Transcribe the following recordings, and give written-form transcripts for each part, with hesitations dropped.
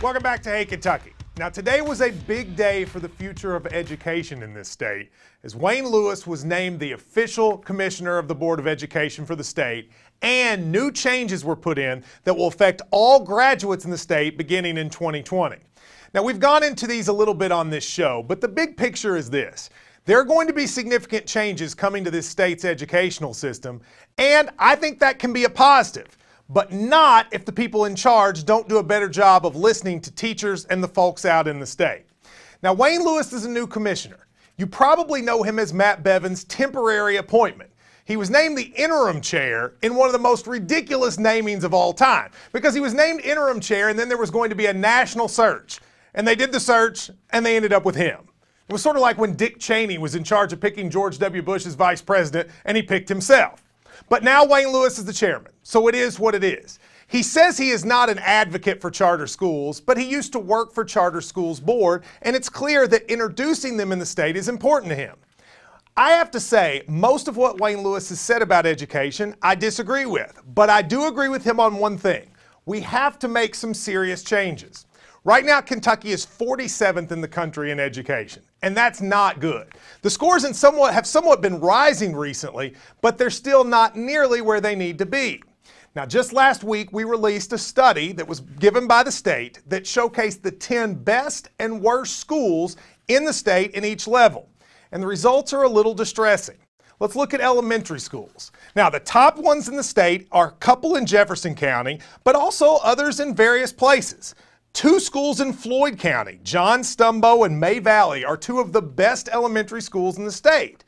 Welcome back to Hey Kentucky. Now today was a big day for the future of education in this state, as Wayne Lewis was named the official commissioner of the Board of Education for the state, and new changes were put in that will affect all graduates in the state beginning in 2020. Now we've gone into these a little bit on this show, but the big picture is this. There are going to be significant changes coming to this state's educational system, and I think that can be a positive. But not if the people in charge don't do a better job of listening to teachers and the folks out in the state. Now, Wayne Lewis is a new commissioner. You probably know him as Matt Bevin's temporary appointment. He was named the interim chair in one of the most ridiculous namings of all time, because he was named interim chair and then there was going to be a national search. And they did the search and they ended up with him. It was sort of like when Dick Cheney was in charge of picking George W. Bush as vice president and he picked himself. But now Wayne Lewis is the chairman, so it is what it is. He says he is not an advocate for charter schools, but he used to work for Charter Schools Board, and it's clear that introducing them in the state is important to him. I have to say, most of what Wayne Lewis has said about education, I disagree with, but I do agree with him on one thing. We have to make some serious changes. Right now, Kentucky is 47th in the country in education, and that's not good. The scores have somewhat been rising recently, but they're still not nearly where they need to be. Now, just last week, we released a study that was given by the state that showcased the 10 best and worst schools in the state in each level, and the results are a little distressing. Let's look at elementary schools. Now, the top ones in the state are a couple in Jefferson County, but also others in various places. 2 schools in Floyd County, John Stumbo and May Valley, are 2 of the best elementary schools in the state.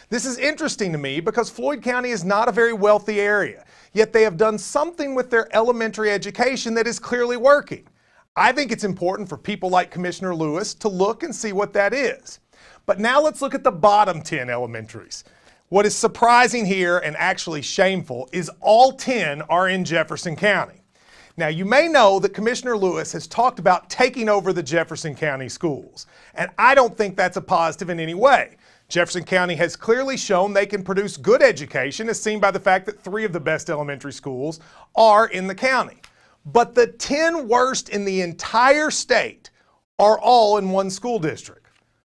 This is interesting to me because Floyd County is not a very wealthy area, yet they have done something with their elementary education that is clearly working. I think it's important for people like Commissioner Lewis to look and see what that is. But now let's look at the bottom 10 elementaries. What is surprising here, and actually shameful, is all 10 are in Jefferson County. Now, you may know that Commissioner Lewis has talked about taking over the Jefferson County schools, and I don't think that's a positive in any way. Jefferson County has clearly shown they can produce good education, as seen by the fact that 3 of the best elementary schools are in the county. But the 10 worst in the entire state are all in one school district.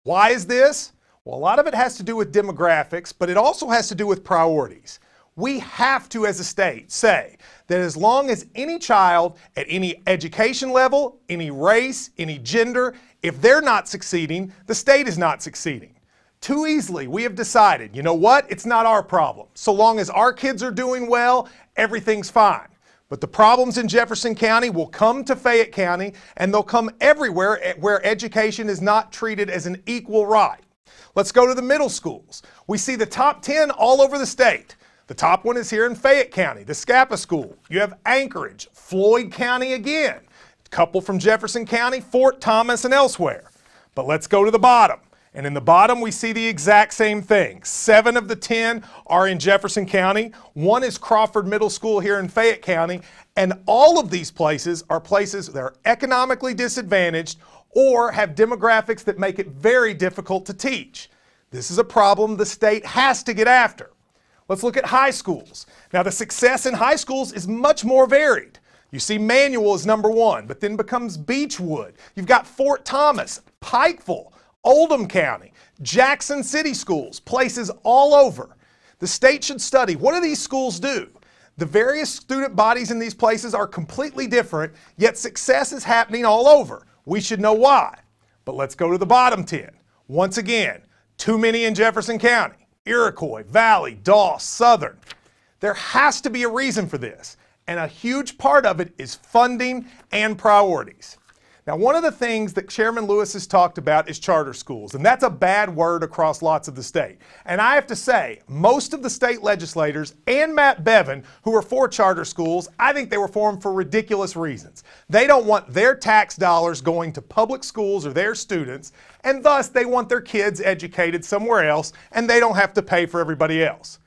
Why is this? Well, a lot of it has to do with demographics, but it also has to do with priorities. We have to, as a state, say that as long as any child at any education level, any race, any gender, if they're not succeeding, the state is not succeeding. Too easily, we have decided, you know what, it's not our problem. So long as our kids are doing well, everything's fine. But the problems in Jefferson County will come to Fayette County, and they'll come everywhere where education is not treated as an equal right. Let's go to the middle schools. We see the top 10 all over the state. The top one is here in Fayette County, the Scapa School. You have Anchorage, Floyd County again, a couple from Jefferson County, Fort Thomas, and elsewhere. But let's go to the bottom. And in the bottom, we see the exact same thing. 7 of the 10 are in Jefferson County. 1 is Crawford Middle School here in Fayette County. And all of these places are places that are economically disadvantaged or have demographics that make it very difficult to teach. This is a problem the state has to get after. Let's look at high schools. Now, the success in high schools is much more varied. You see Manual is number 1, but then becomes Beechwood. You've got Fort Thomas, Pikeville, Oldham County, Jackson City schools, places all over. The state should study, what do these schools do? The various student bodies in these places are completely different, yet success is happening all over. We should know why. But let's go to the bottom 10. Once again, too many in Jefferson County. Iroquois, Valley, Doss, Southern. There has to be a reason for this, and a huge part of it is funding and priorities. Now, one of the things that Chairman Lewis has talked about is charter schools, and that's a bad word across lots of the state. And I have to say, most of the state legislators and Matt Bevin, who are for charter schools, I think they were for them for ridiculous reasons. They don't want their tax dollars going to public schools or their students, and thus they want their kids educated somewhere else, and they don't have to pay for everybody else.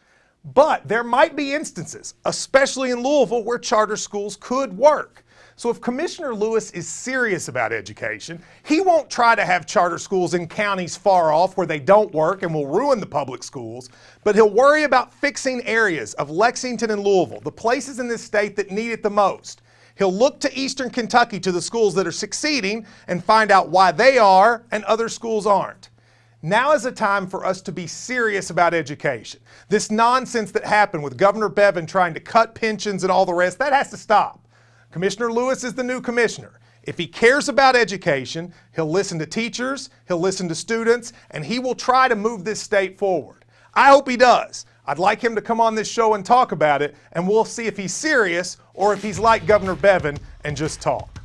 But there might be instances, especially in Louisville, where charter schools could work. So if Commissioner Lewis is serious about education, he won't try to have charter schools in counties far off where they don't work and will ruin the public schools, but he'll worry about fixing areas of Lexington and Louisville, the places in this state that need it the most. He'll look to Eastern Kentucky, to the schools that are succeeding, and find out why they are and other schools aren't. Now is a time for us to be serious about education. This nonsense that happened with Governor Bevin trying to cut pensions and all the rest, that has to stop. Commissioner Lewis is the new commissioner. If he cares about education, he'll listen to teachers, he'll listen to students, and he will try to move this state forward. I hope he does. I'd like him to come on this show and talk about it, and we'll see if he's serious or if he's like Governor Bevin and just talk.